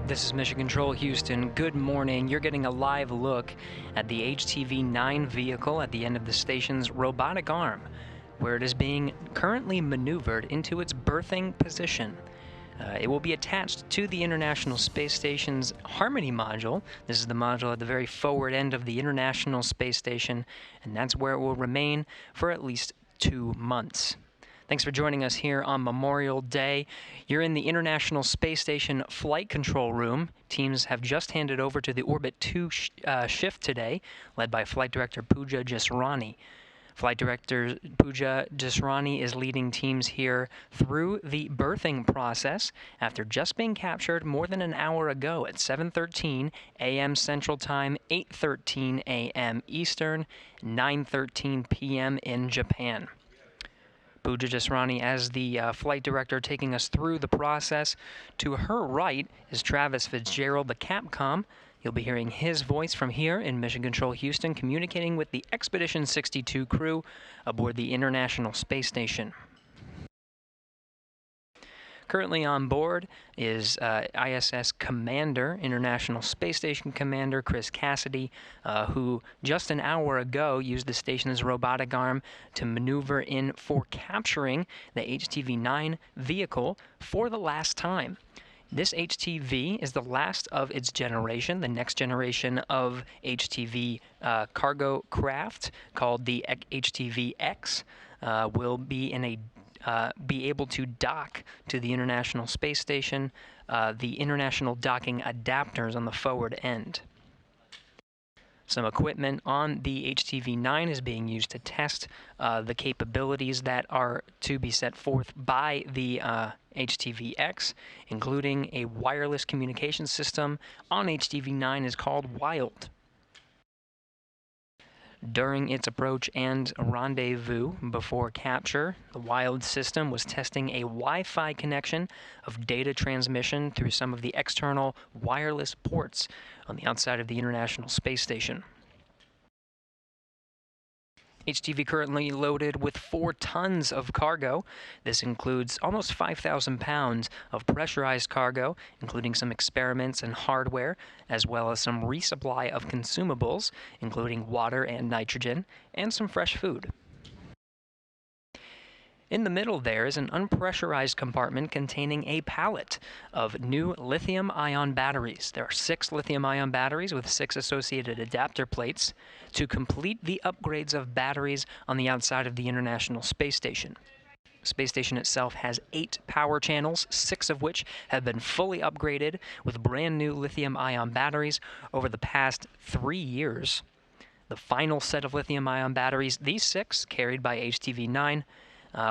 This is Mission Control Houston. Good morning. You're getting a live look at the HTV-9 vehicle at the end of the station's robotic arm, where it is being currently maneuvered into its berthing position. It will be attached to the International Space Station's Harmony module. This is the module at the very forward end of the International Space Station, and that's where it will remain for at least 2 months. Thanks for joining us here on Memorial Day. You're in the International Space Station Flight Control Room. Teams have just handed over to the Orbit 2 shift today, led by Flight Director Pooja Jasrani. Flight Director Pooja Jasrani is leading teams here through the berthing process after just being captured more than an hour ago at 7:13 a.m. Central Time, 8:13 a.m. Eastern, 9:13 p.m. in Japan. Pooja Jasrani as the flight director taking us through the process. To her right is Travis Fitzgerald, the Capcom. You'll be hearing his voice from here in Mission Control Houston, communicating with the Expedition 62 crew aboard the International Space Station. Currently on board is ISS Commander, International Space Station Commander Chris Cassidy, who just an hour ago used the station's robotic arm to maneuver in for capturing the HTV-9 vehicle for the last time. This HTV is the last of its generation. The next generation of HTV cargo craft, called the HTV-X, will be able to dock to the International Space Station, the international docking adapters on the forward end. Some equipment on the HTV-9 is being used to test the capabilities that are to be set forth by the HTV-X, including a wireless communication system on HTV-9 is called WILD. During its approach and rendezvous before capture, the WILD system was testing a Wi-Fi connection of data transmission through some of the external wireless ports on the outside of the International Space Station. HTV currently loaded with 4 tons of cargo. This includes almost 5,000 pounds of pressurized cargo, including some experiments and hardware, as well as some resupply of consumables, including water and nitrogen, and some fresh food. In the middle there is an unpressurized compartment containing a pallet of new lithium-ion batteries. There are 6 lithium-ion batteries with 6 associated adapter plates to complete the upgrades of batteries on the outside of the International Space Station. The space station itself has 8 power channels, 6 of which have been fully upgraded with brand new lithium-ion batteries over the past 3 years. The final set of lithium-ion batteries, these 6 carried by HTV-9,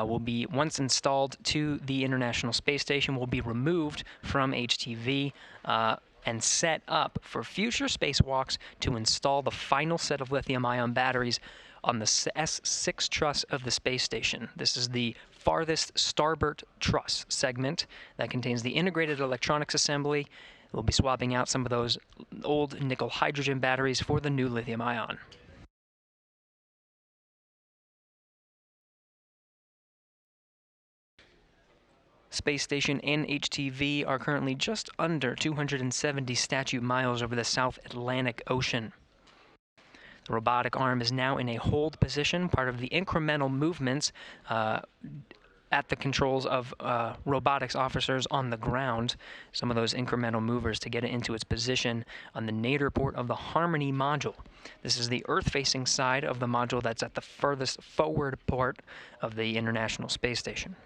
will be, once installed to the International Space Station, will be removed from HTV and set up for future spacewalks to install the final set of lithium-ion batteries on the S6 truss of the space station. This is the farthest starboard truss segment that contains the integrated electronics assembly. We'll be swapping out some of those old nickel hydrogen batteries for the new lithium-ion. Space Station and HTV are currently just under 270 statute miles over the South Atlantic Ocean. The robotic arm is now in a hold position, part of the incremental movements at the controls of robotics officers on the ground. Some of those incremental movers to get it into its position on the nadir port of the Harmony module. This is the Earth-facing side of the module that's at the furthest forward port of the International Space Station.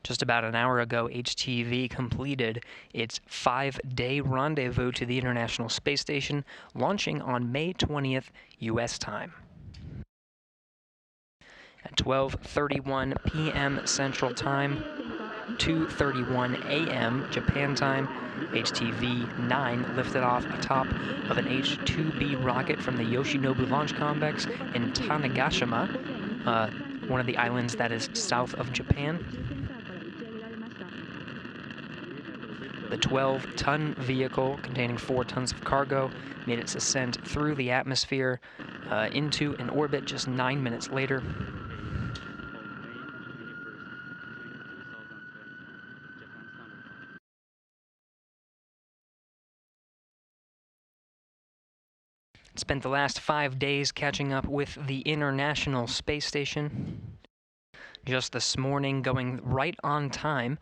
Just about an hour ago, HTV completed its 5-day rendezvous to the International Space Station, launching on May 20th, U.S. time. At 12:31 p.m. Central Time, 2:31 a.m. Japan time. HTV-9 lifted off atop of an H-2B rocket from the Yoshinobu Launch Complex in Tanegashima, one of the islands that is south of Japan. The 12-ton vehicle, containing 4 tons of cargo, made its ascent through the atmosphere into an orbit just 9 minutes later. Spent the last 5 days catching up with the International Space Station. Just this morning, going right on time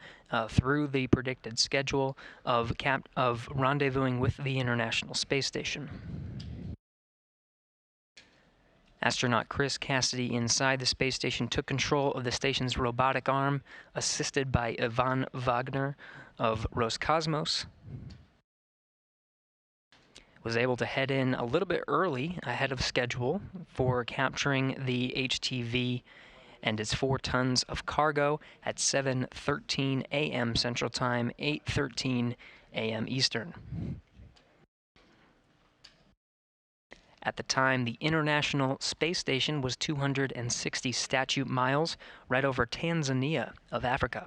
through the predicted schedule of rendezvousing with the International Space Station. Astronaut Chris Cassidy inside the space station took control of the station's robotic arm, assisted by Ivan Wagner of Roscosmos. Was able to head in a little bit early, ahead of schedule, for capturing the HTV and its 4 tons of cargo at 7:13 a.m. Central Time, 8:13 a.m. Eastern. At the time, the International Space Station was 260 statute miles right over Tanzania of Africa.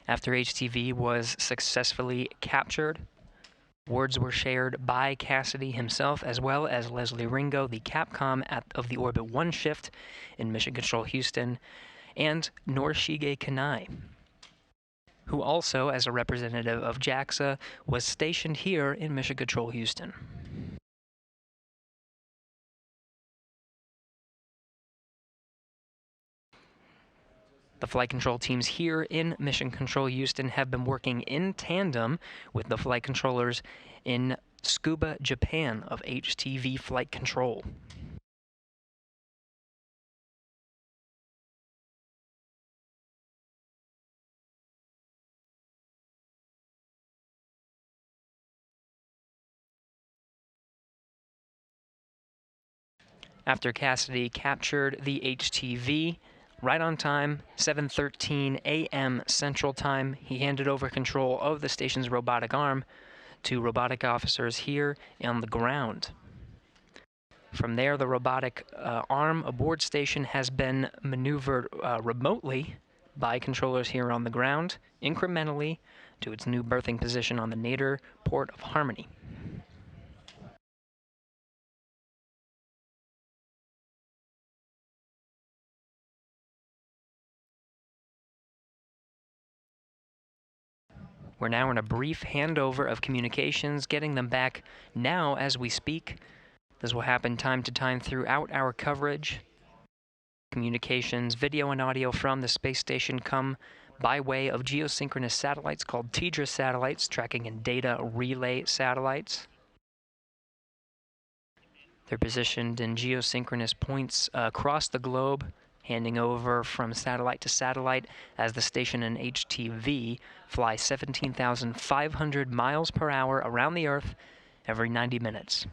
After HTV was successfully captured, words were shared by Cassidy himself, as well as Leslie Ringo, the Capcom of the Orbit 1 shift in Mission Control Houston, and Norishige Kanai, who also, as a representative of JAXA, was stationed here in Mission Control Houston. The flight control teams here in Mission Control Houston have been working in tandem with the flight controllers in Tsukuba, Japan of HTV Flight Control. After Cassidy captured the HTV, right on time, 7:13 a.m. Central Time, he handed over control of the station's robotic arm to robotic officers here on the ground. From there, the robotic arm aboard station has been maneuvered remotely by controllers here on the ground, incrementally to its new berthing position on the nadir port of Harmony. We're now in a brief handover of communications, getting them back now as we speak. This will happen time to time throughout our coverage. Communications, video and audio from the space station come by way of geosynchronous satellites called TDRS satellites, tracking and data relay satellites. They're positioned in geosynchronous points across the globe, handing over from satellite to satellite as the station and HTV fly 17,500 miles per hour around the Earth every 90 minutes.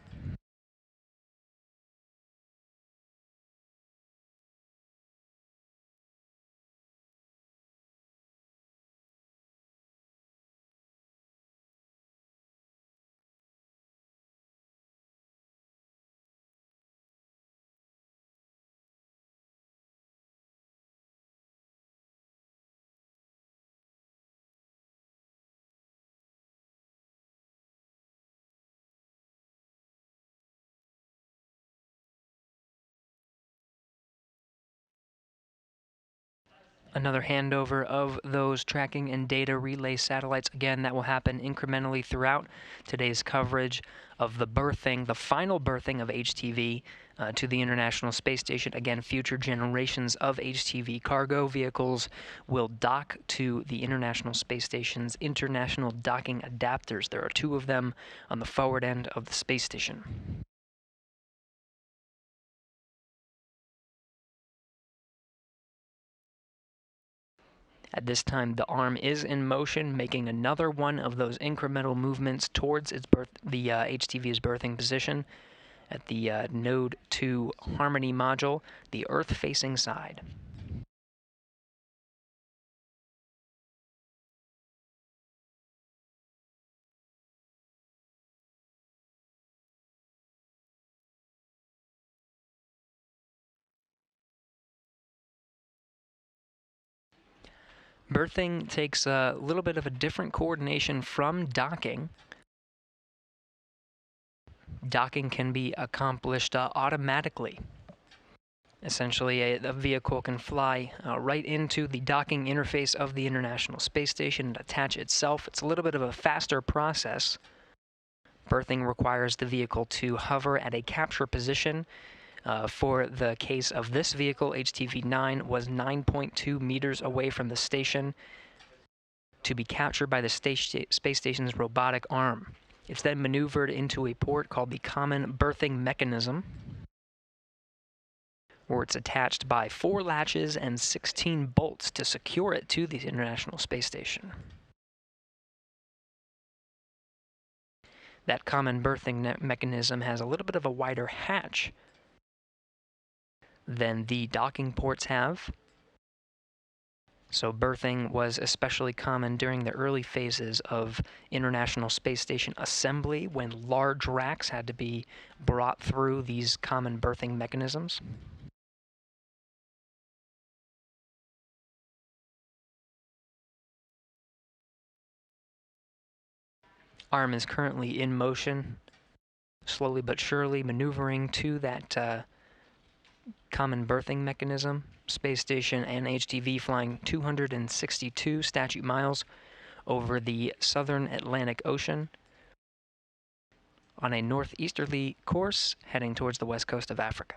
Another handover of those tracking and data relay satellites. Again, that will happen incrementally throughout today's coverage of the berthing, the final berthing of HTV to the International Space Station. Again, future generations of HTV cargo vehicles will dock to the International Space Station's international docking adapters. There are 2 of them on the forward end of the space station. At this time, the arm is in motion, making another one of those incremental movements towards the HTV's berthing position at the Node 2 Harmony module, the Earth-facing side. Berthing takes a little bit of a different coordination from docking. Docking can be accomplished automatically. Essentially, a vehicle can fly right into the docking interface of the International Space Station and attach itself. It's a little bit of a faster process. Berthing requires the vehicle to hover at a capture position. For the case of this vehicle, HTV-9 was 9.2 meters away from the station to be captured by the space station's robotic arm. It's then maneuvered into a port called the Common Berthing Mechanism, where it's attached by 4 latches and 16 bolts to secure it to the International Space Station. That common berthing mechanism has a little bit of a wider hatch than the docking ports have. So berthing was especially common during the early phases of International Space Station assembly, when large racks had to be brought through these common berthing mechanisms. Arm is currently in motion, slowly but surely maneuvering to that common berthing mechanism. Space Station and HTV flying 262 statute miles over the southern Atlantic Ocean on a northeasterly course heading towards the west coast of Africa.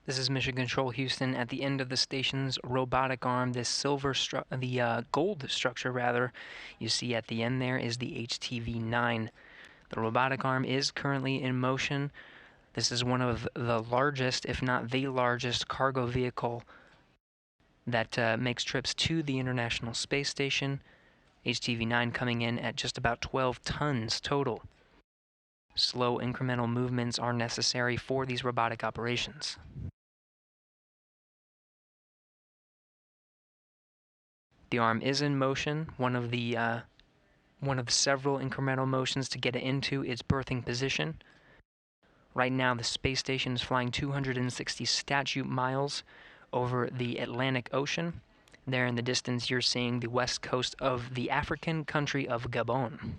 This is Mission Control Houston. At the end of the station's robotic arm, this gold structure rather, you see at the end there is the HTV-9. The robotic arm is currently in motion. This is one of the largest, if not the largest, cargo vehicle that makes trips to the International Space Station. HTV-9 coming in at just about 12 tons total. Slow incremental movements are necessary for these robotic operations. The arm is in motion, one of several incremental motions to get it into its berthing position. Right now, the space station is flying 260 statute miles over the Atlantic Ocean. There in the distance, you're seeing the west coast of the African country of Gabon.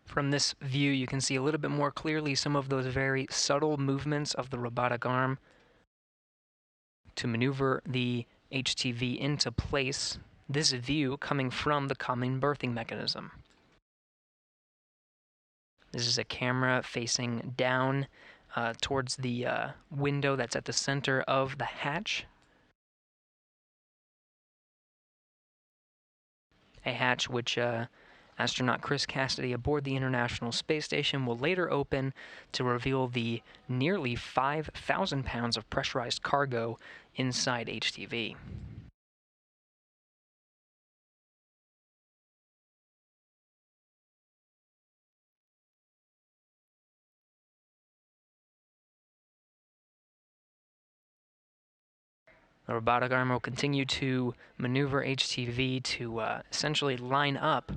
From this view, you can see a little bit more clearly some of those very subtle movements of the robotic arm to maneuver the HTV into place. This view coming from the common berthing mechanism. This is a camera facing down towards the window that's at the center of the hatch. A hatch which astronaut Chris Cassidy aboard the International Space Station will later open to reveal the nearly 5,000 pounds of pressurized cargo inside HTV. The robotic arm will continue to maneuver HTV to essentially line up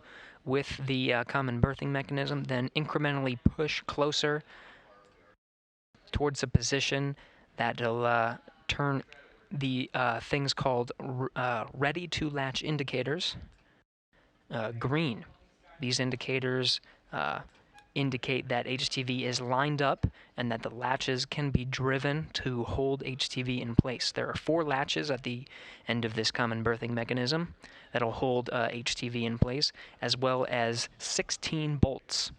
with the common berthing mechanism, then incrementally push closer towards a position that'll turn the things called ready to latch indicators green. These indicators indicate that HTV is lined up and that the latches can be driven to hold HTV in place. There are 4 latches at the end of this common berthing mechanism that'll hold HTV in place, as well as 16 bolts.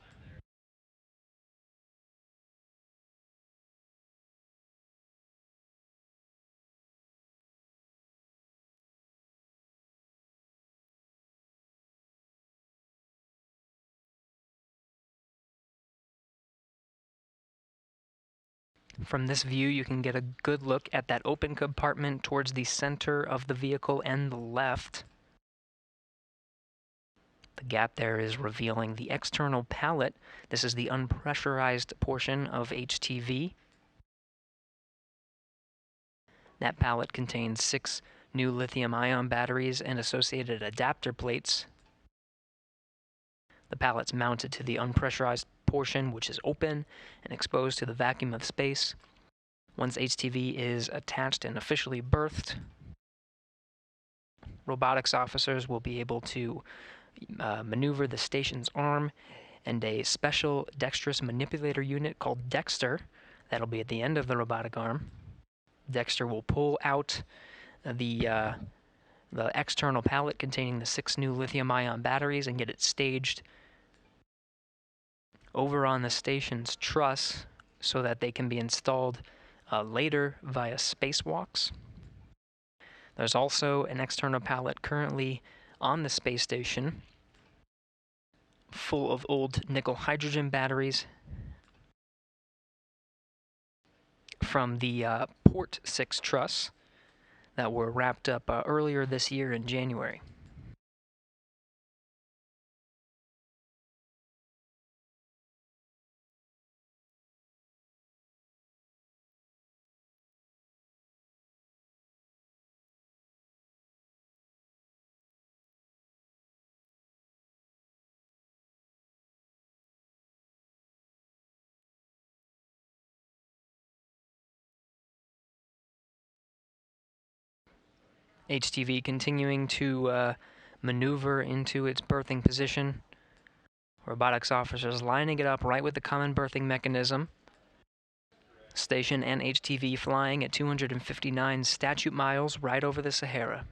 From this view, you can get a good look at that open compartment towards the center of the vehicle and the left. The gap there is revealing the external pallet. This is the unpressurized portion of HTV. That pallet contains 6 new lithium-ion batteries and associated adapter plates. The pallet's mounted to the unpressurized portion, which is open and exposed to the vacuum of space. Once HTV is attached and officially berthed, robotics officers will be able to maneuver the station's arm, and a special dexterous manipulator unit called Dexter that'll be at the end of the robotic arm. Dexter will pull out the external pallet containing the 6 new lithium-ion batteries and get it staged over on the station's truss so that they can be installed later via spacewalks. There's also an external pallet currently on the space station full of old nickel hydrogen batteries from the Port 6 truss that were wrapped up earlier this year in January. HTV continuing to maneuver into its berthing position. Robotics officers lining it up right with the common berthing mechanism. Station and HTV flying at 259 statute miles right over the Sahara.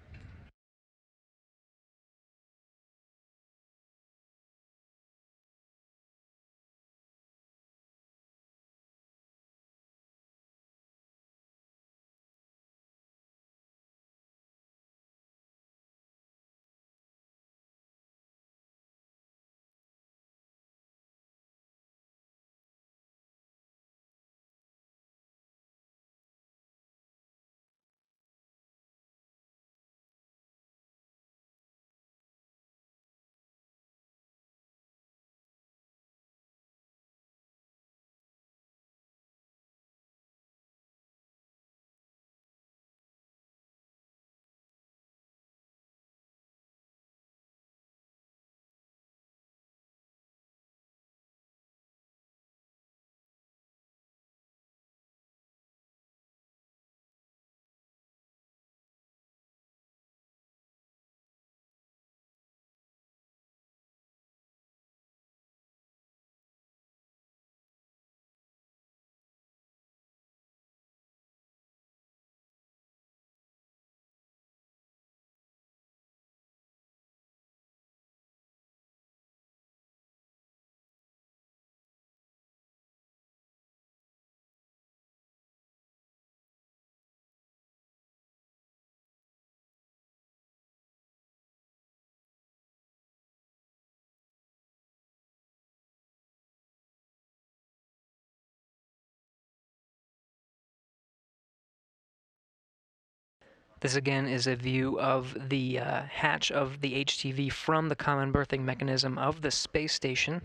This again is a view of the hatch of the HTV from the common berthing mechanism of the space station.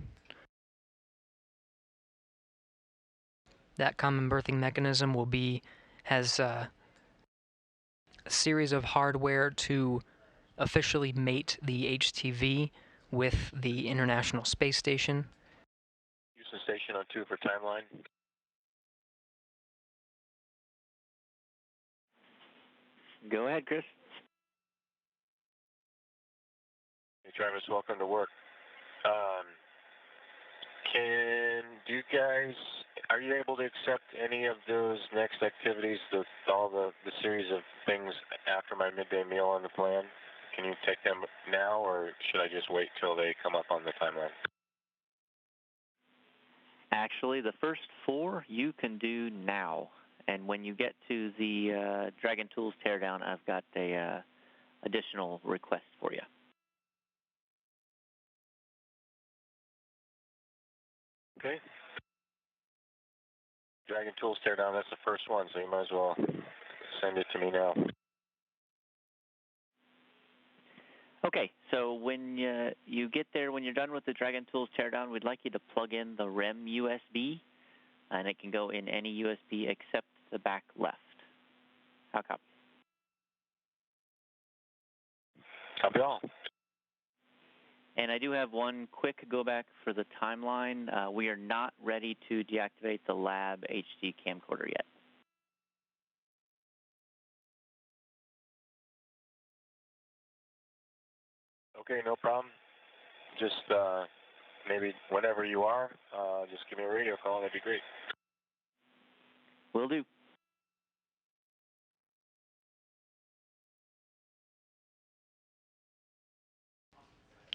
That common berthing mechanism has a series of hardware to officially mate the HTV with the International Space Station. Houston Station on 2 for timeline. Go ahead, Chris. Hey, Travis, welcome to work. Are you able to accept any of those next activities, all the series of things after my midday meal on the plan? Can you take them now, or should I just wait till they come up on the timeline? Actually, the first 4 you can do now. And when you get to the Dragon Tools teardown, I've got a additional request for you. Okay. Dragon Tools teardown, that's the first one, so you might as well send it to me now. Okay, so when you get there, when you're done with the Dragon Tools teardown, we'd like you to plug in the REM USB, and it can go in any USB except the back left. How copy? Copy all. And I do have one quick go back for the timeline. We are not ready to deactivate the lab HD camcorder yet. Okay, no problem. Just maybe whenever you are, just give me a radio call. That'd be great. Will do.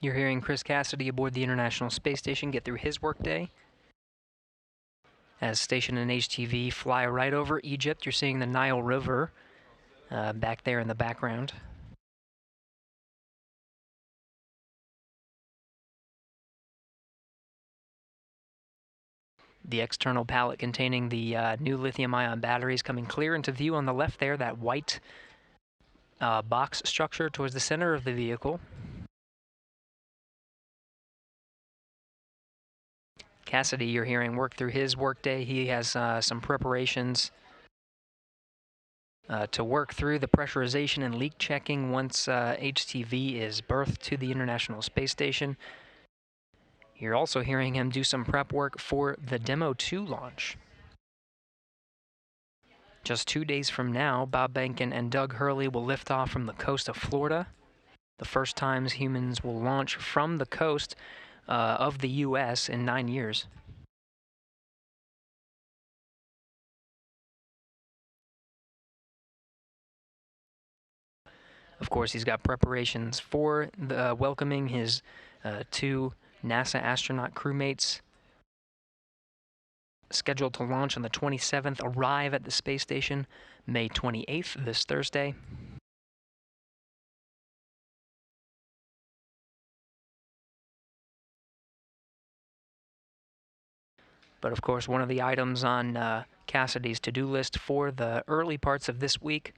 You're hearing Chris Cassidy aboard the International Space Station get through his workday. As Station and HTV fly right over Egypt, you're seeing the Nile River back there in the background. The external pallet containing the new lithium-ion batteries coming clear into view on the left there, that white box structure towards the center of the vehicle. Cassidy, you're hearing work through his workday. He has some preparations to work through the pressurization and leak checking once HTV is berthed to the International Space Station. You're also hearing him do some prep work for the Demo 2 launch. Just 2 days from now, Bob Behnken and Doug Hurley will lift off from the coast of Florida. The first times humans will launch from the coast of the U.S. in 9 years. Of course, he's got preparations for welcoming his 2 NASA astronaut crewmates scheduled to launch on the 27th, arrive at the space station May 28th, this Thursday. But of course, one of the items on Cassidy's to-do list for the early parts of this week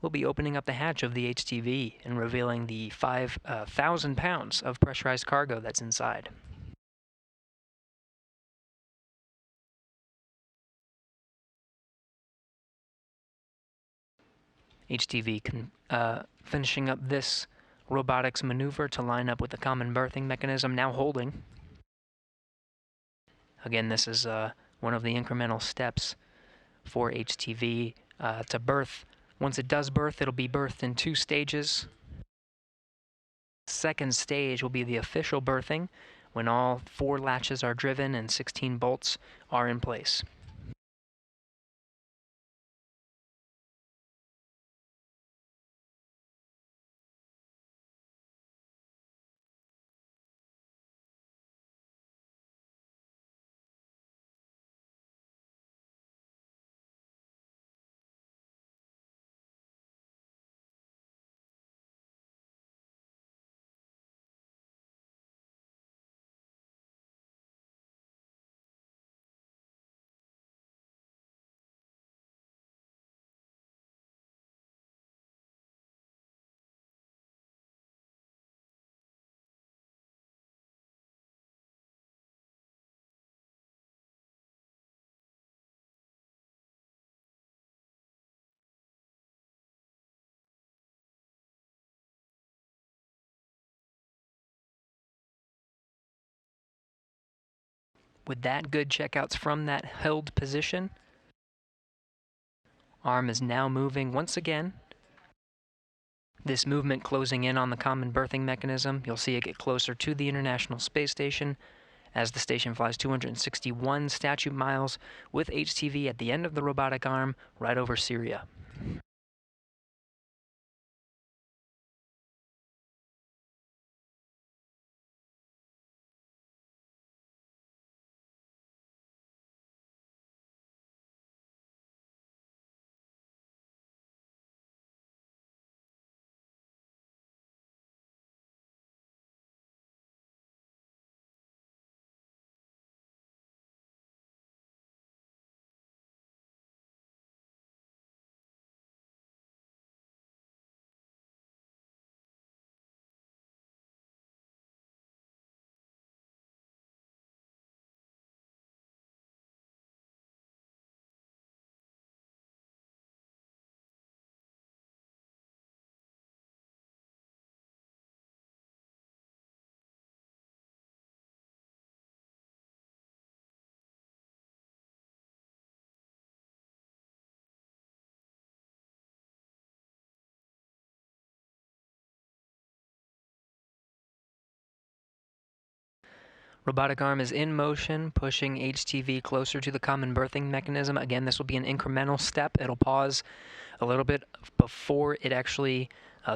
will be opening up the hatch of the HTV and revealing the 5,000 pounds of pressurized cargo that's inside. HTV finishing up this robotics maneuver to line up with the common berthing mechanism, now holding. Again, this is one of the incremental steps for HTV to berth. Once it does berth, it'll be berthed in 2 stages. Second stage will be the official berthing, when all 4 latches are driven and 16 bolts are in place. With that, good checkouts from that held position. Arm is now moving once again. This movement closing in on the common berthing mechanism. You'll see it get closer to the International Space Station as the station flies 261 statute miles with HTV at the end of the robotic arm right over Syria. Robotic arm is in motion, pushing HTV closer to the common berthing mechanism. Again, this will be an incremental step. It'll pause a little bit before it actually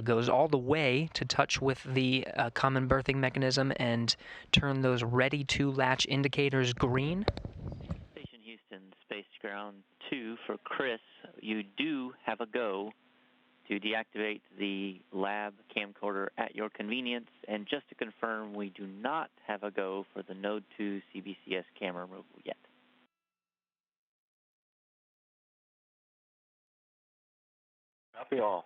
goes all the way to touch with the common berthing mechanism and turn those ready to latch indicators green. Station Houston, Space Ground 2 for Chris. You do have a go to deactivate the lab camcorder at your convenience. And just to confirm, we do not have a go for the Node 2 CBCS camera removal yet. Copy all.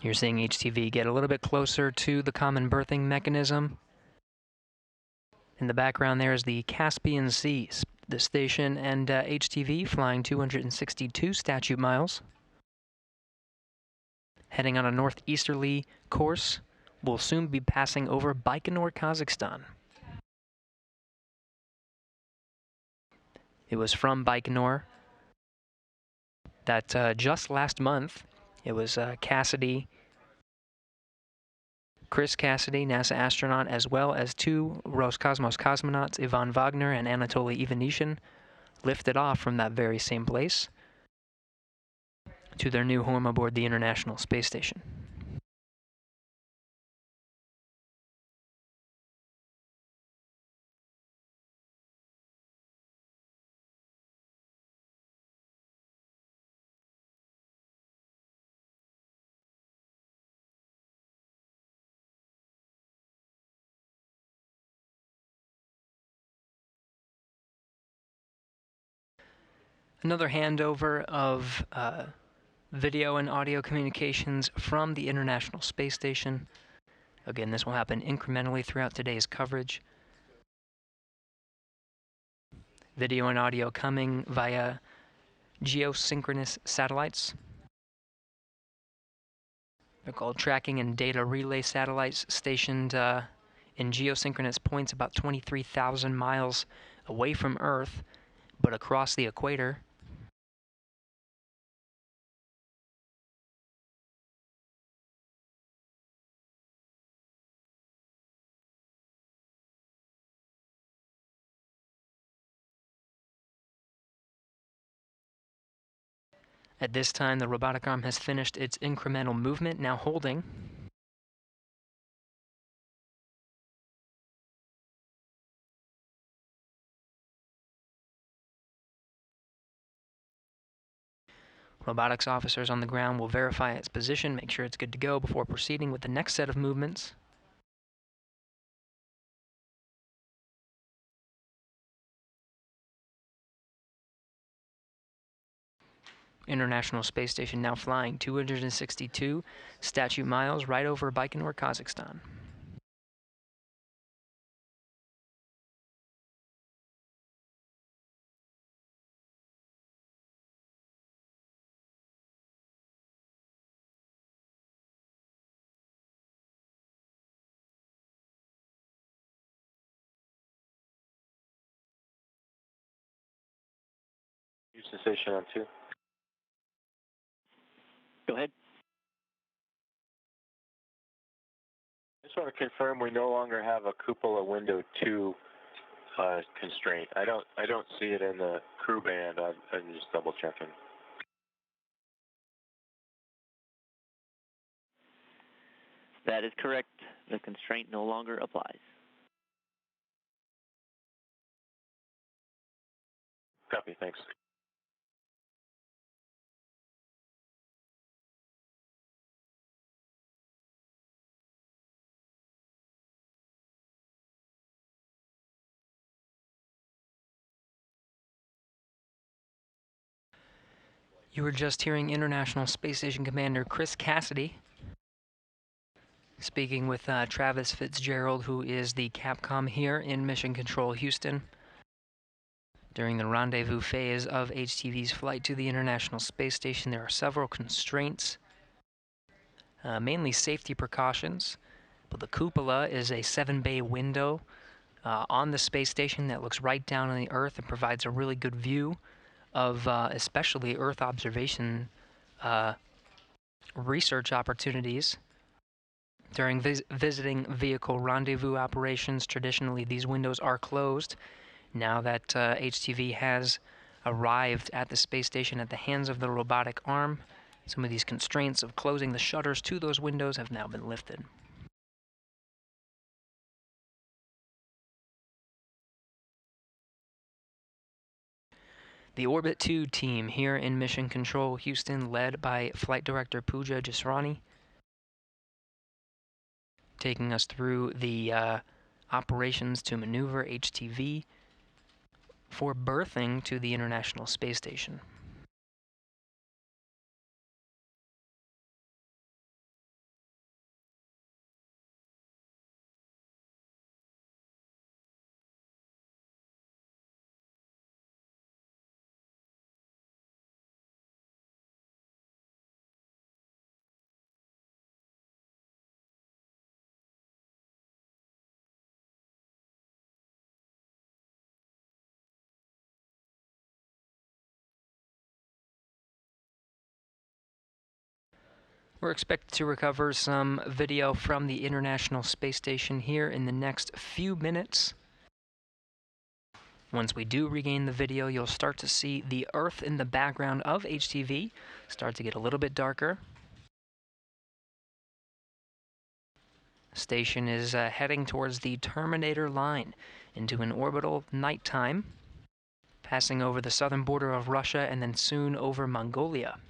You're seeing HTV get a little bit closer to the common berthing mechanism. In the background there is the Caspian Sea, the station, and HTV flying 262 statute miles. Heading on a northeasterly course, will soon be passing over Baikonur, Kazakhstan. It was from Baikonur that just last month, it was Chris Cassidy, NASA astronaut, as well as two Roscosmos cosmonauts, Ivan Wagner and Anatoly Ivanishin, lifted off from that very same place to their new home aboard the International Space Station. Another handover of video and audio communications from the International Space Station. Again, this will happen incrementally throughout today's coverage. Video and audio coming via geosynchronous satellites. They're called tracking and data relay satellites stationed in geosynchronous points about 23,000 miles away from Earth, but across the equator. At this time, the robotic arm has finished its incremental movement, now holding. Robotics officers on the ground will verify its position, make sure it's good to go before proceeding with the next set of movements. International Space Station now flying 262 statute miles right over Baikonur, Kazakhstan. Houston Station on 2. Go ahead. I just want to confirm we no longer have a cupola window 2 constraint. I don't see it in the crew band. I'm just double checking. That is correct. The constraint no longer applies. Copy, thanks. You were just hearing International Space Station Commander Chris Cassidy Speaking with Travis Fitzgerald, who is the Capcom here in Mission Control Houston. During the rendezvous phase of HTV's flight to the International Space Station, there are several constraints, mainly safety precautions. But the cupola is a 7-bay window on the space station that looks right down on the Earth and provides a really good view of especially Earth observation research opportunities. During visiting vehicle rendezvous operations, traditionally these windows are closed. Now that HTV has arrived at the space station at the hands of the robotic arm, some of these constraints of closing the shutters to those windows have now been lifted. The Orbit 2 team here in Mission Control Houston, led by Flight Director Pooja Jasrani, taking us through the operations to maneuver HTV for berthing to the International Space Station. We're expected to recover some video from the International Space Station here in the next few minutes. Once we do regain the video, you'll start to see the Earth in the background of HTV start to get a little bit darker. The station is heading towards the Terminator line into an orbital nighttime, passing over the southern border of Russia and then soon over Mongolia.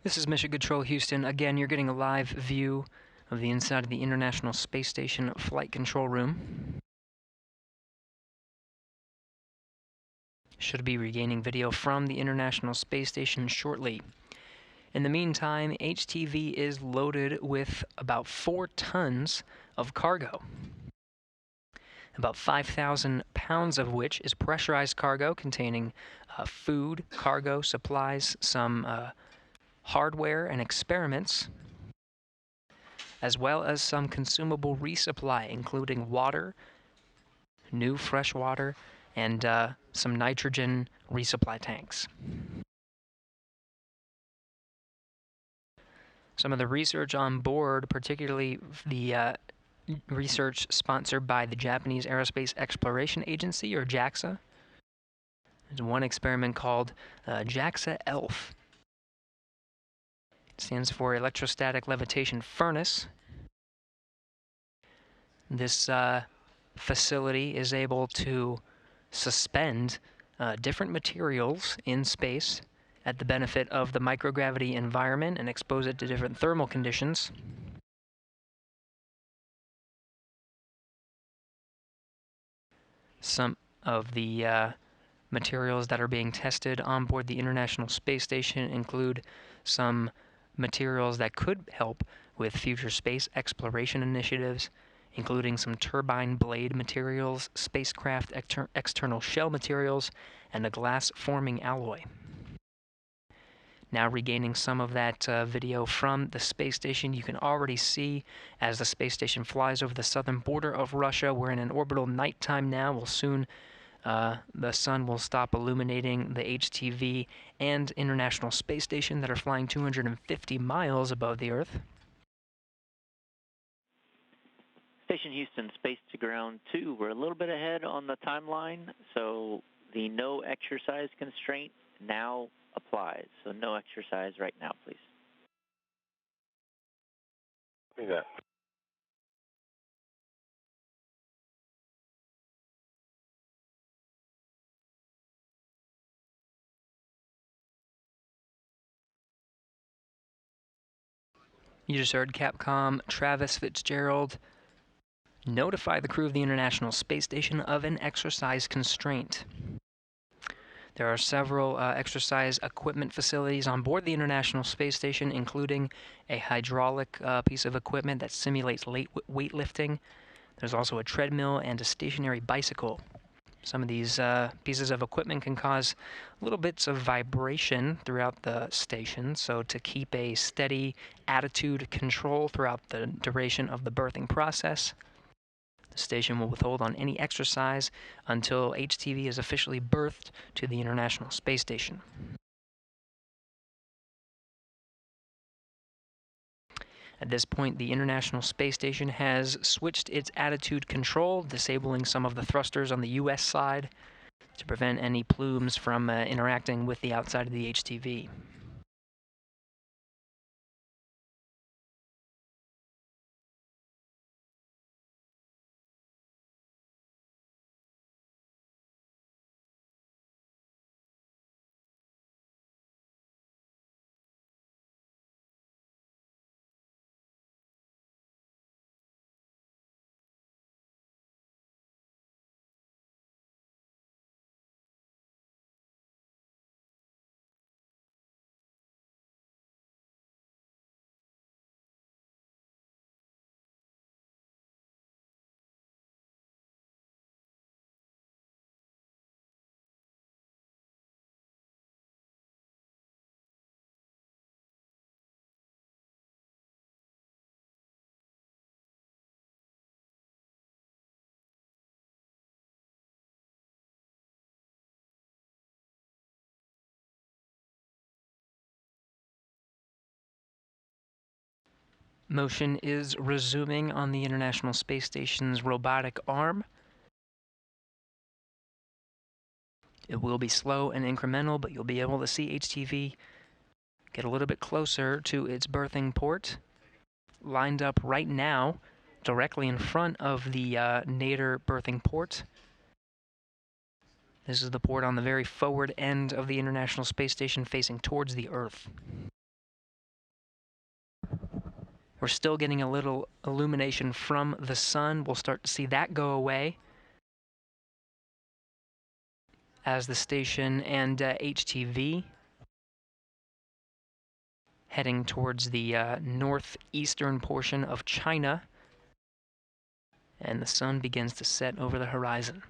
This is Mission Control Houston. Again, you're getting a live view of the inside of the International Space Station flight control room. Should be regaining video from the International Space Station shortly. In the meantime, HTV is loaded with about 4 tons of cargo. About 5,000 pounds of which is pressurized cargo containing food, cargo, supplies, some hardware and experiments, as well as some consumable resupply, including water, new fresh water, and some nitrogen resupply tanks. Some of the research on board, particularly the research sponsored by the Japanese Aerospace Exploration Agency, or JAXA. There's one experiment called JAXA ELF. Stands for Electrostatic Levitation Furnace. This facility is able to suspend different materials in space at the benefit of the microgravity environment and expose it to different thermal conditions. Some of the materials that are being tested on board the International Space Station include some materials that could help with future space exploration initiatives, including some turbine blade materials, spacecraft external shell materials, and a glass-forming alloy. Now regaining some of that video from the space station. You can already see as the space station flies over the southern border of Russia. We're in an orbital nighttime now. We'll soon, the sun will stop illuminating the HTV and International Space Station that are flying 250 miles above the Earth. Station Houston, Space to Ground 2. We're a little bit ahead on the timeline, so the no exercise constraint now applies. So no exercise right now, please. Do that. You just heard Capcom Travis Fitzgerald notify the crew of the International Space Station of an exercise constraint. There are several exercise equipment facilities on board the International Space Station, including a hydraulic piece of equipment that simulates weightlifting. There's also a treadmill and a stationary bicycle. Some of these pieces of equipment can cause little bits of vibration throughout the station, so to keep a steady attitude control throughout the duration of the berthing process, the station will withhold on any exercise until HTV is officially berthed to the International Space Station. At this point, the International Space Station has switched its attitude control, disabling some of the thrusters on the U.S. side to prevent any plumes from interacting with the outside of the HTV. Motion is resuming on the International Space Station's robotic arm. It will be slow and incremental, but you'll be able to see HTV get a little bit closer to its berthing port, lined up right now directly in front of the nadir berthing port. This is the port on the very forward end of the International Space Station facing towards the Earth. We're still getting a little illumination from the sun. We'll start to see that go away as the station and HTV heading towards the northeastern portion of China, and the sun begins to set over the horizon.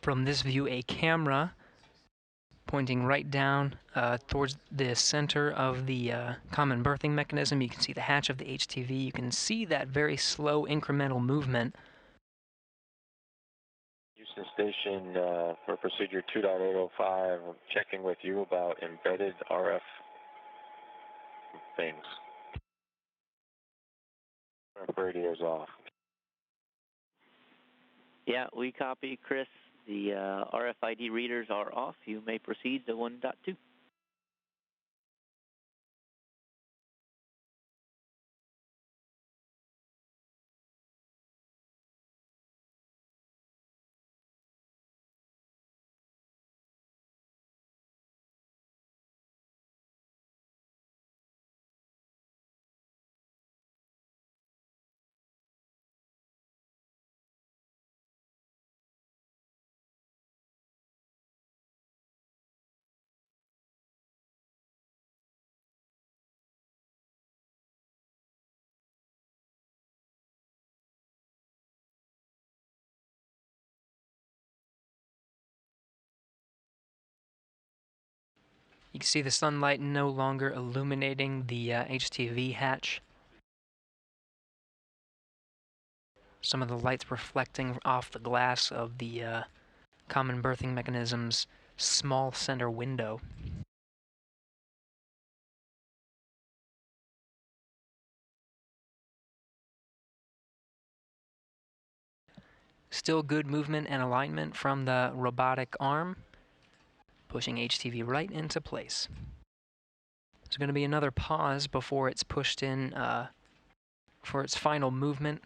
From this view, a camera pointing right down towards the center of the common berthing mechanism. You can see the hatch of the HTV. You can see that very slow incremental movement Houston Station, for procedure 2.805, I'm checking with you about embedded RF things. Radio's off. Yeah, we copy, Chris. The RFID readers are off. You may proceed to 1.2. You can see the sunlight no longer illuminating the HTV hatch. Some of the lights reflecting off the glass of the common berthing mechanism's small center window. Still good movement and alignment from the robotic arm, pushing HTV right into place. There's going to be another pause before it's pushed in for its final movement.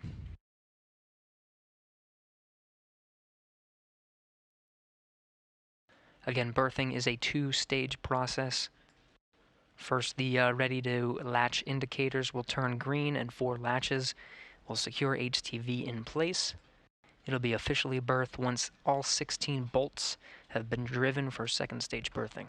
Again, berthing is a two-stage process. First, the ready to latch indicators will turn green and 4 latches will secure HTV in place. It'll be officially berthed once all 16 bolts have been driven for second stage berthing.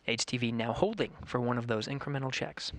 HTV now holding for one of those incremental checks.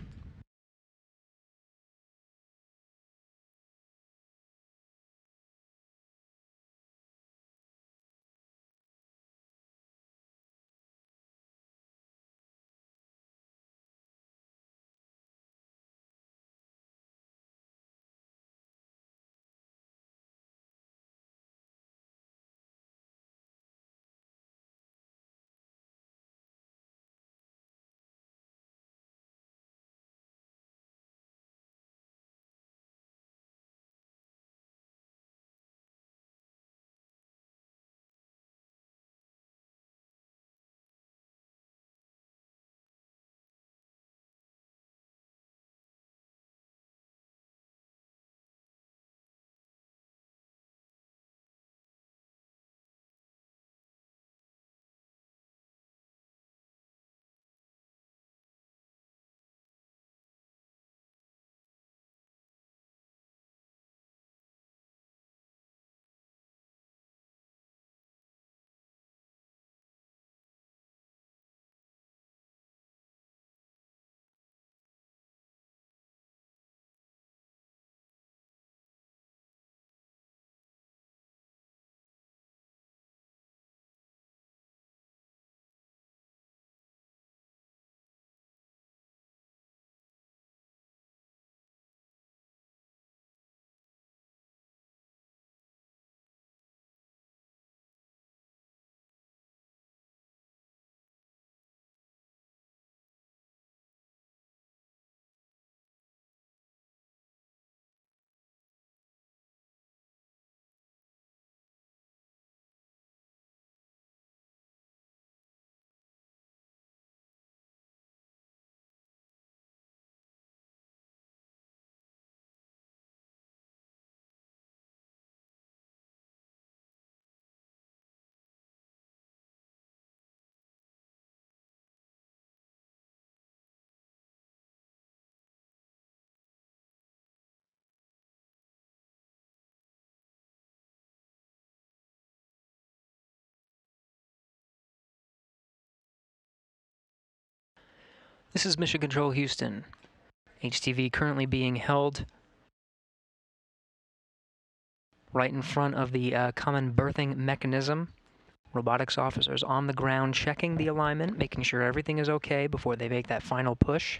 This is Mission Control Houston. HTV currently being held right in front of the common berthing mechanism. Robotics officers on the ground checking the alignment, making sure everything is okay before they make that final push.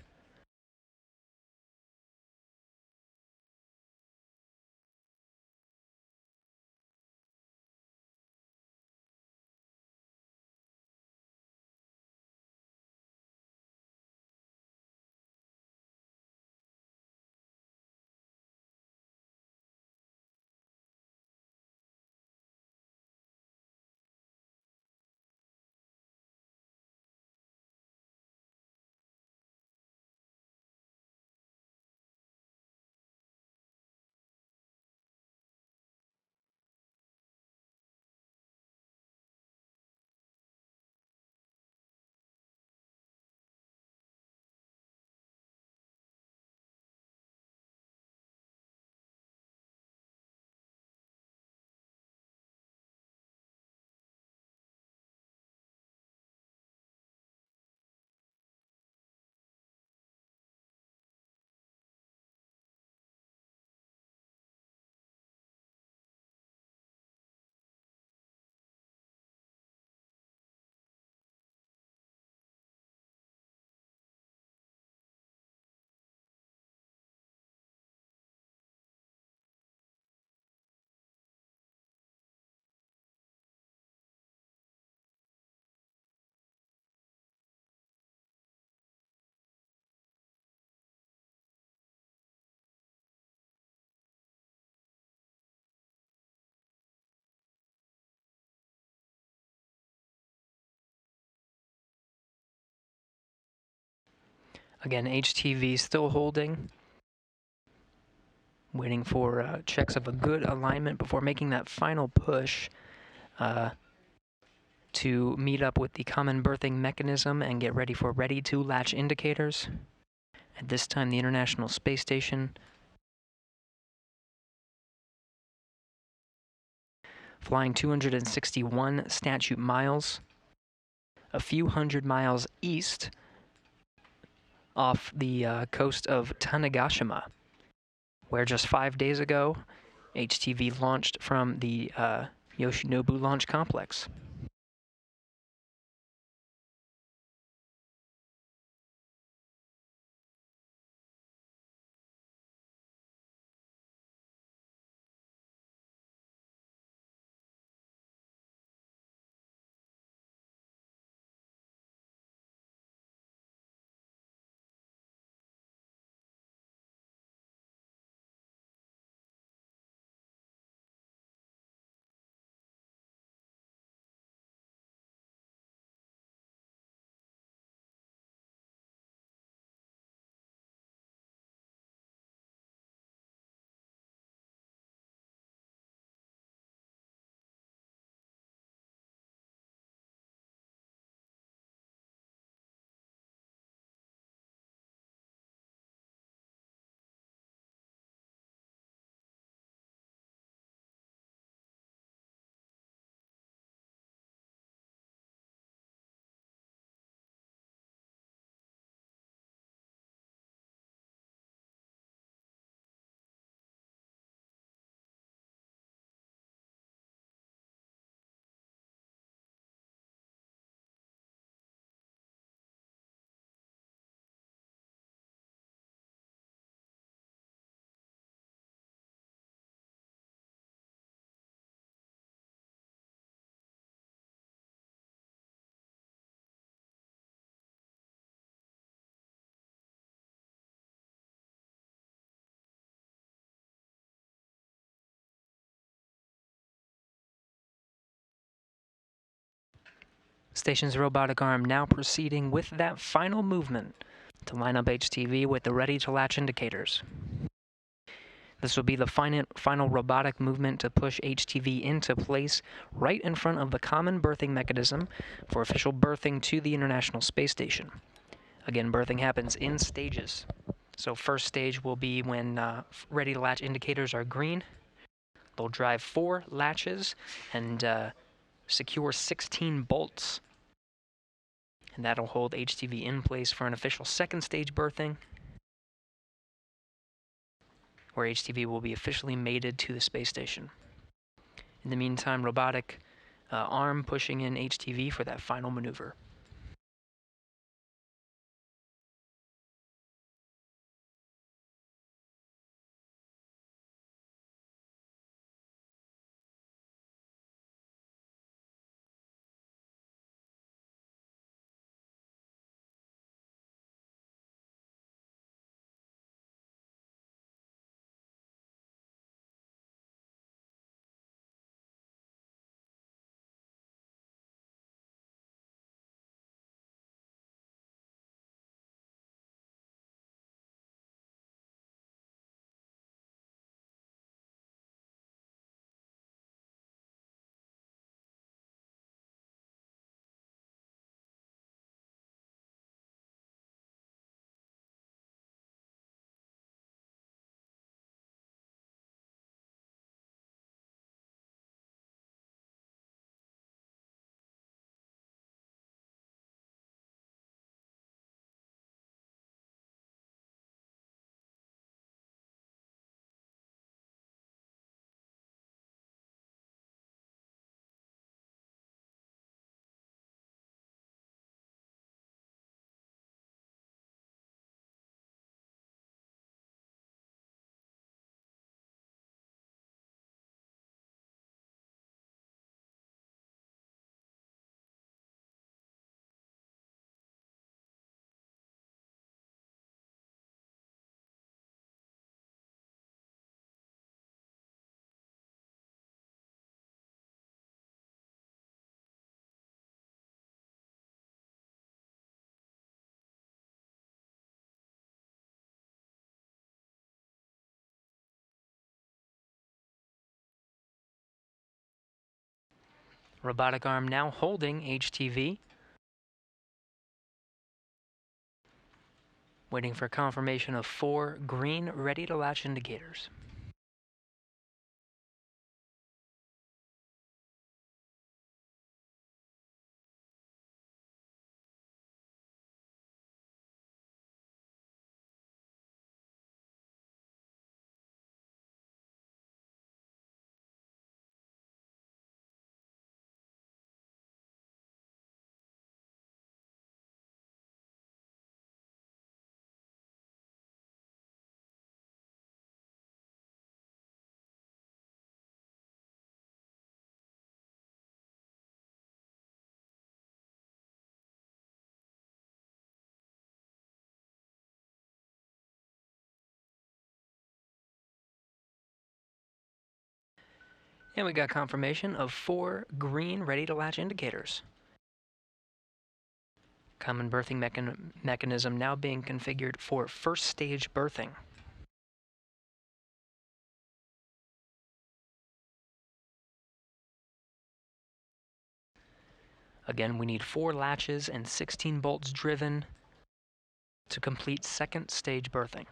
Again, HTV still holding, waiting for checks of a good alignment before making that final push to meet up with the common berthing mechanism and get ready for ready-to-latch indicators. At this time, the International Space Station flying 261 statute miles, a few hundred miles east off the coast of Tanegashima, where just 5 days ago, HTV launched from the Yoshinobu Launch Complex. Station's robotic arm now proceeding with that final movement to line up HTV with the ready-to-latch indicators. This will be the final robotic movement to push HTV into place right in front of the common berthing mechanism for official berthing to the International Space Station. Again, berthing happens in stages. So first stage will be when ready-to-latch indicators are green. They'll drive 4 latches and secure 16 bolts. And that'll hold HTV in place for an official second stage berthing, where HTV will be officially mated to the space station. In the meantime, robotic arm pushing in HTV for that final maneuver. Robotic arm now holding HTV. Waiting for confirmation of 4 green ready to latch indicators. And we got confirmation of 4 green ready to latch indicators. Common berthing mechanism now being configured for first stage berthing. Again, we need 4 latches and 16 bolts driven to complete second stage berthing.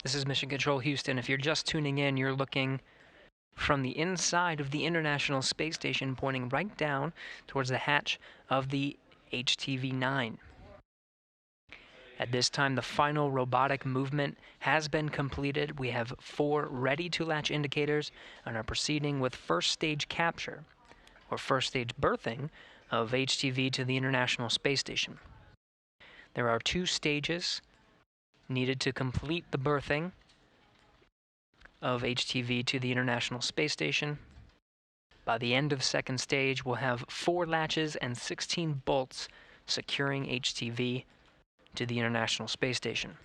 This is Mission Control Houston. If you're just tuning in, you're looking from the inside of the International Space Station, pointing right down towards the hatch of the HTV-9. At this time, the final robotic movement has been completed. We have 4 ready-to-latch indicators and are proceeding with first stage capture, or first stage berthing, of HTV to the International Space Station. There are 2 stages needed to complete the berthing of HTV to the International Space Station. By the end of second stage, we'll have 4 latches and 16 bolts securing HTV to the International Space Station.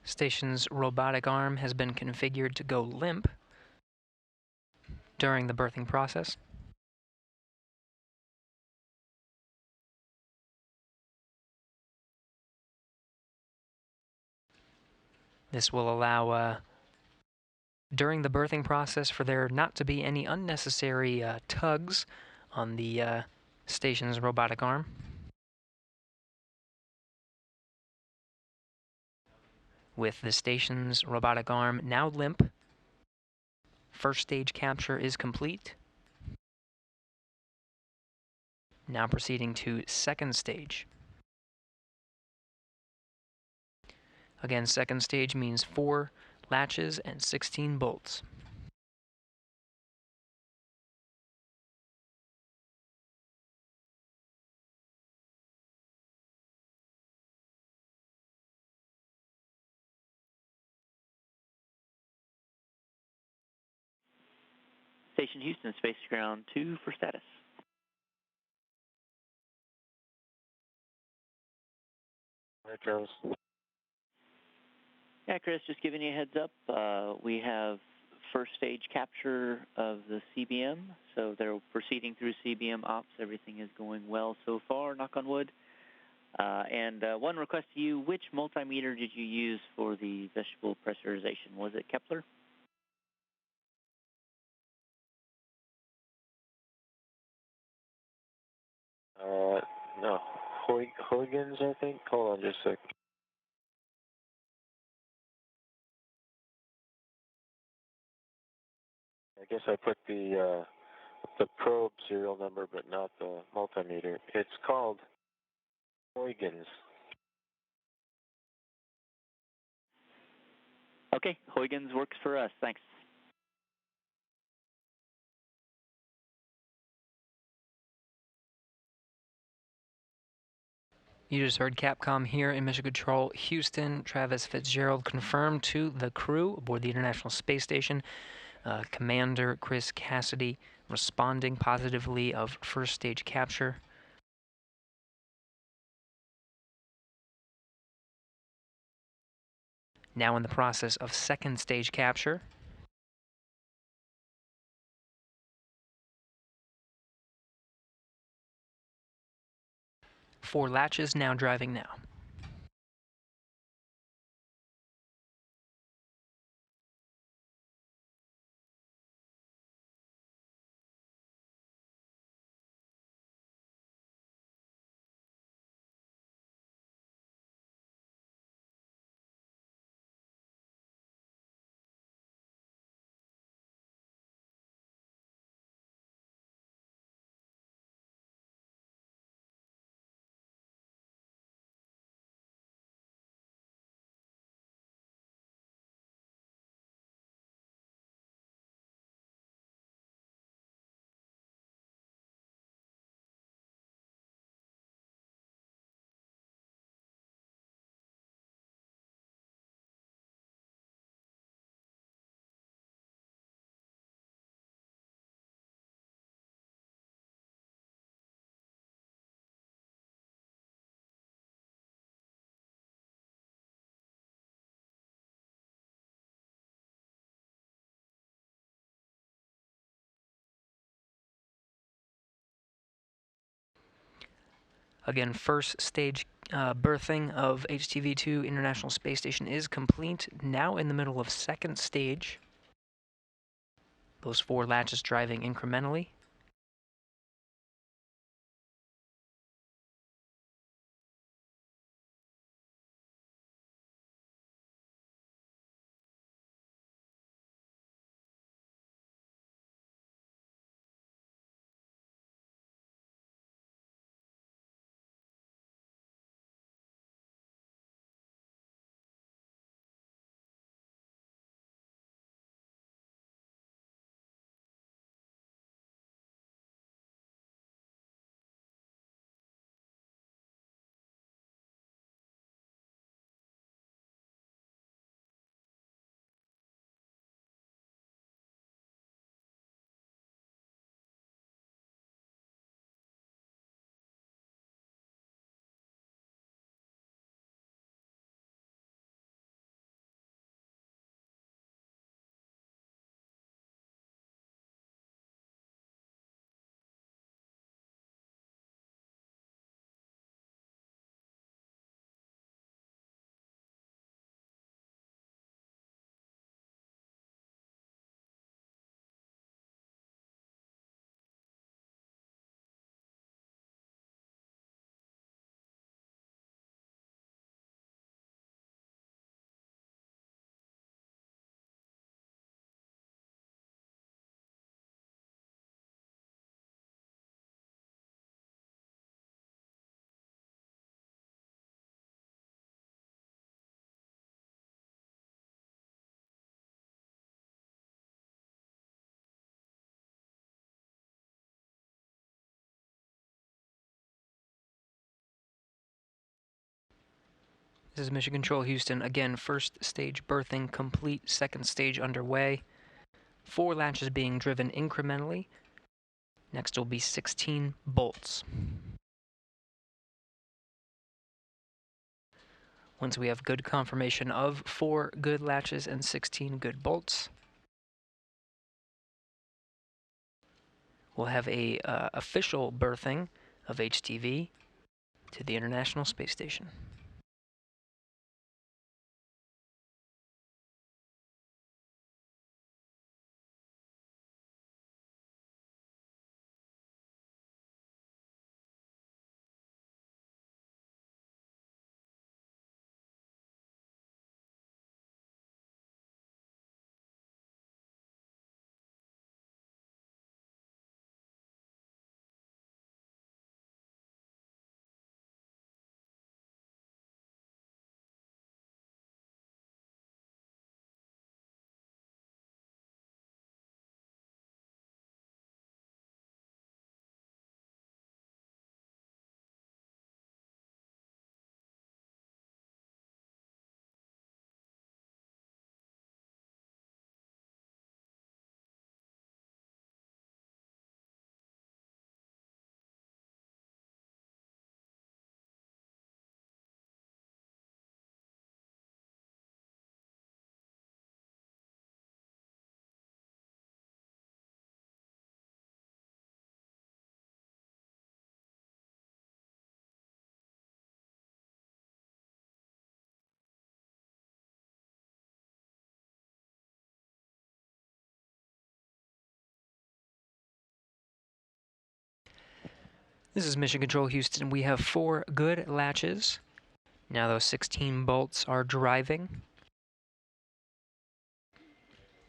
Station's robotic arm has been configured to go limp during the berthing process. This will allow, during the berthing process, for there not to be any unnecessary tugs on the station's robotic arm. With the station's robotic arm now limp, first stage capture is complete. Now proceeding to second stage. Again, second stage means 4 latches and 16 bolts. Station Houston, Space Ground 2 for status. Hi, Travis. Yeah, Chris, just giving you a heads up. We have first stage capture of the CBM, so they're proceeding through CBM ops. Everything is going well so far, knock on wood. And one request to you, which multimeter did you use for the vestibule pressurization? Was it Kepler? No. Huygens, I think? Hold on just a sec. I guess I put the probe serial number, but not the multimeter. It's called Huygens. Okay, Huygens works for us. Thanks. You just heard Capcom here in Mission Control Houston. Travis Fitzgerald confirmed to the crew aboard the International Space Station. Commander Chris Cassidy responding positively of first stage capture. Now in the process of second stage capture. Four latches now driving now. Again, first stage berthing of HTV-2 International Space Station is complete. Now in the middle of second stage. Those 4 latches driving incrementally. This is Mission Control Houston. Again, first stage berthing complete, second stage underway. 4 latches being driven incrementally. Next will be 16 bolts. Once we have good confirmation of 4 good latches and 16 good bolts, we'll have a official berthing of HTV to the International Space Station. This is Mission Control Houston. We have 4 good latches. Now those 16 bolts are driving.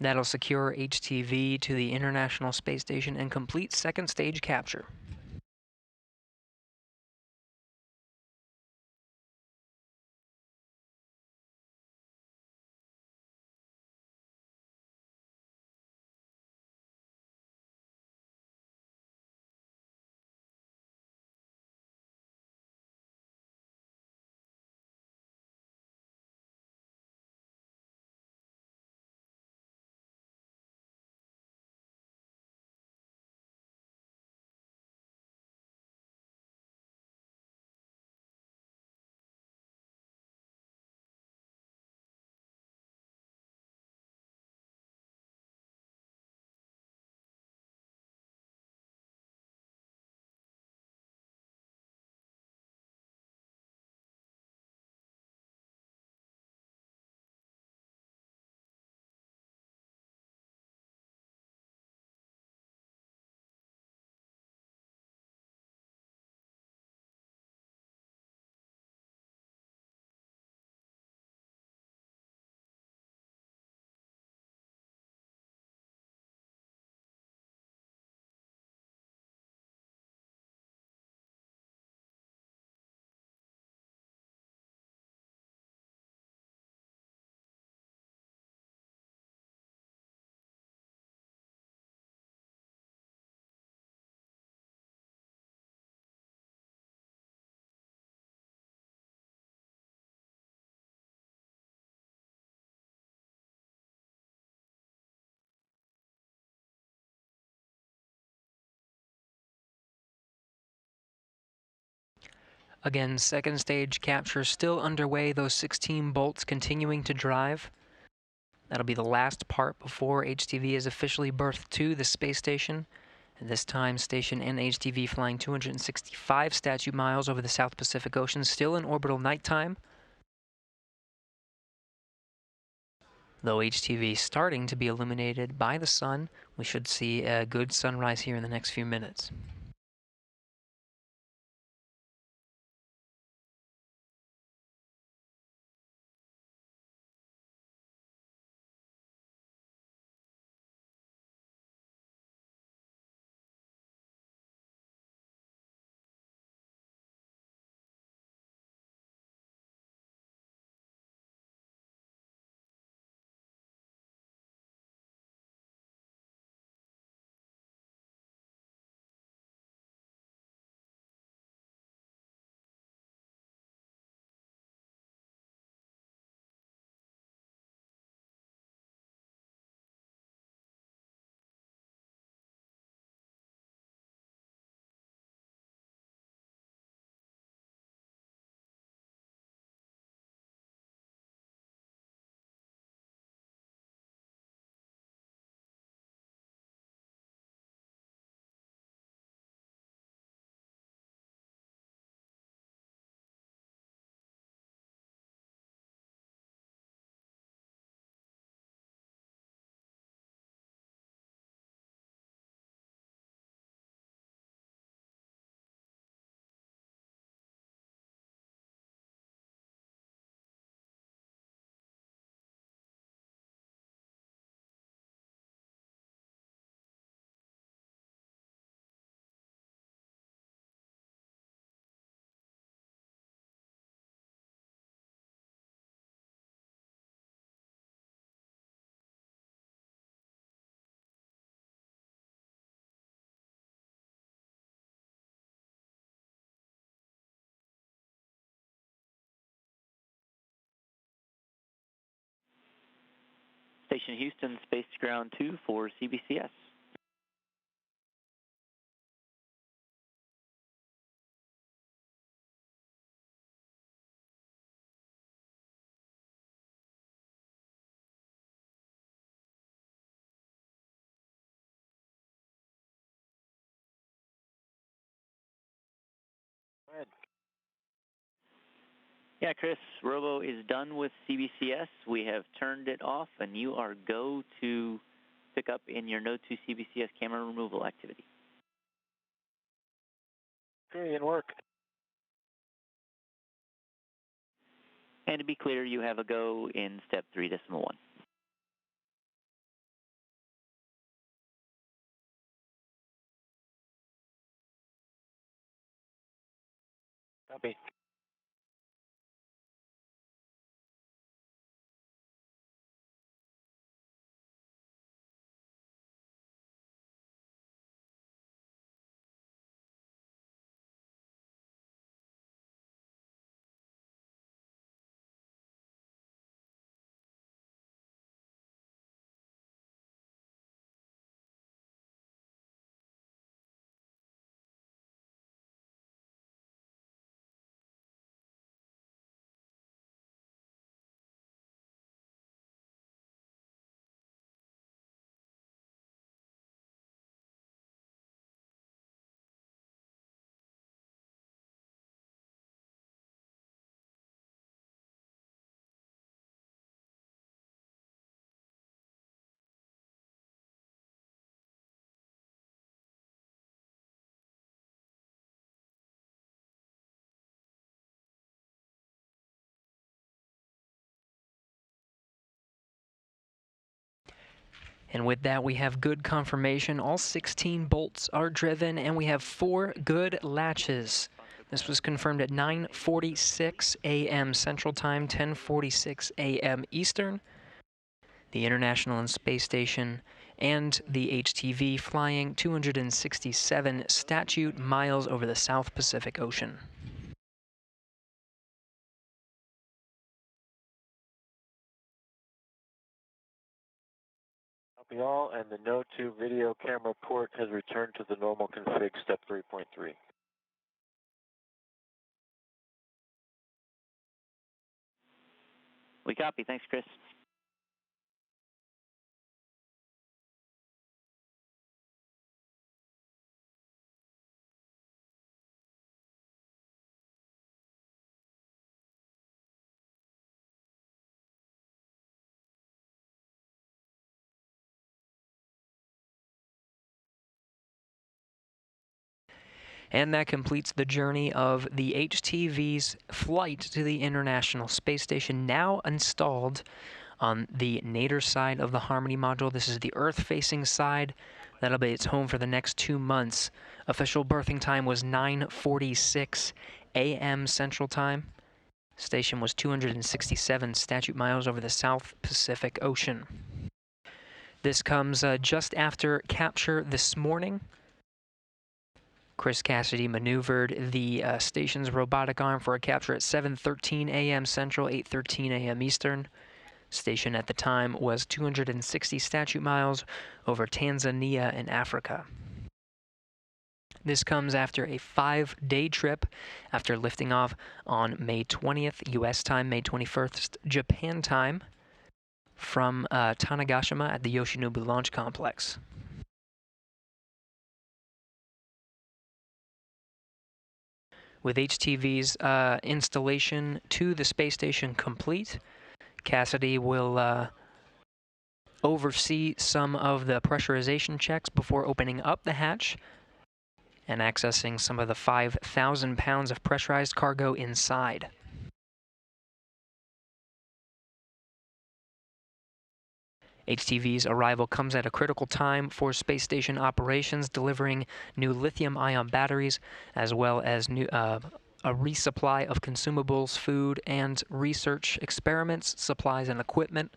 That'll secure HTV to the International Space Station and complete second stage capture. Again, second stage capture still underway, those 16 bolts continuing to drive. That'll be the last part before HTV is officially berthed to the space station. And this time, station and HTV flying 265 statute miles over the South Pacific Ocean, still in orbital nighttime. Though HTV starting to be illuminated by the sun, we should see a good sunrise here in the next few minutes. Station Houston, Space to Ground 2 for CBCS. Go ahead. Yeah, Chris, Robo is done with CBCS. We have turned it off, and you are go to pick up in your Node 2 CBCS camera removal activity. Okay, in work. And to be clear, you have a go in step 3.1. Copy. And with that, we have good confirmation. All 16 bolts are driven, and we have 4 good latches. This was confirmed at 9:46 a.m. Central Time, 10:46 a.m. Eastern. The International and Space Station and the HTV flying 267 statute miles over the South Pacific Ocean. Copy all, and the Node 2 video camera port has returned to the normal config step 3.3. We copy. Thanks, Chris. And that completes the journey of the HTV's flight to the International Space Station, now installed on the nadir side of the Harmony module. This is the Earth-facing side. That'll be its home for the next 2 months. Official berthing time was 9:46 a.m. Central Time. Station was 267 statute miles over the South Pacific Ocean. This comes just after capture this morning. Chris Cassidy maneuvered the station's robotic arm for a capture at 7:13 a.m. Central, 8:13 a.m. Eastern. Station at the time was 260 statute miles over Tanzania and Africa. This comes after a 5-day trip after lifting off on May 20th, U.S. time, May 21st, Japan time, from Tanegashima at the Yoshinobu Launch Complex. With HTV's installation to the space station complete, Cassidy will oversee some of the pressurization checks before opening up the hatch and accessing some of the 5,000 pounds of pressurized cargo inside. HTV's arrival comes at a critical time for space station operations, delivering new lithium-ion batteries as well as a resupply of consumables, food, and research experiments, supplies, and equipment.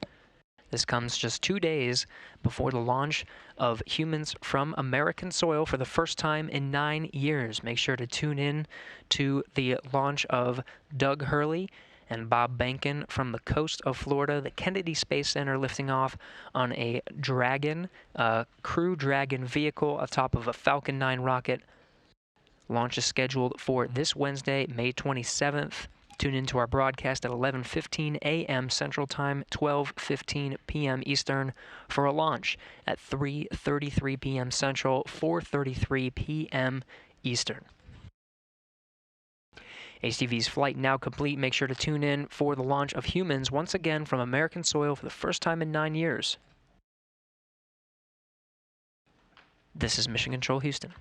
This comes just 2 days before the launch of humans from American soil for the first time in 9 years. Make sure to tune in to the launch of Doug Hurley and Bob Behnken from the coast of Florida, the Kennedy Space Center, lifting off on a Dragon, Crew Dragon vehicle atop of a Falcon 9 rocket. Launch is scheduled for this Wednesday, May 27th. Tune into our broadcast at 11:15 a.m. Central Time, 12:15 p.m. Eastern, for a launch at 3:33 p.m. Central, 4:33 p.m. Eastern. HTV's flight now complete. Make sure to tune in for the launch of humans once again from American soil for the first time in 9 years. This is Mission Control Houston.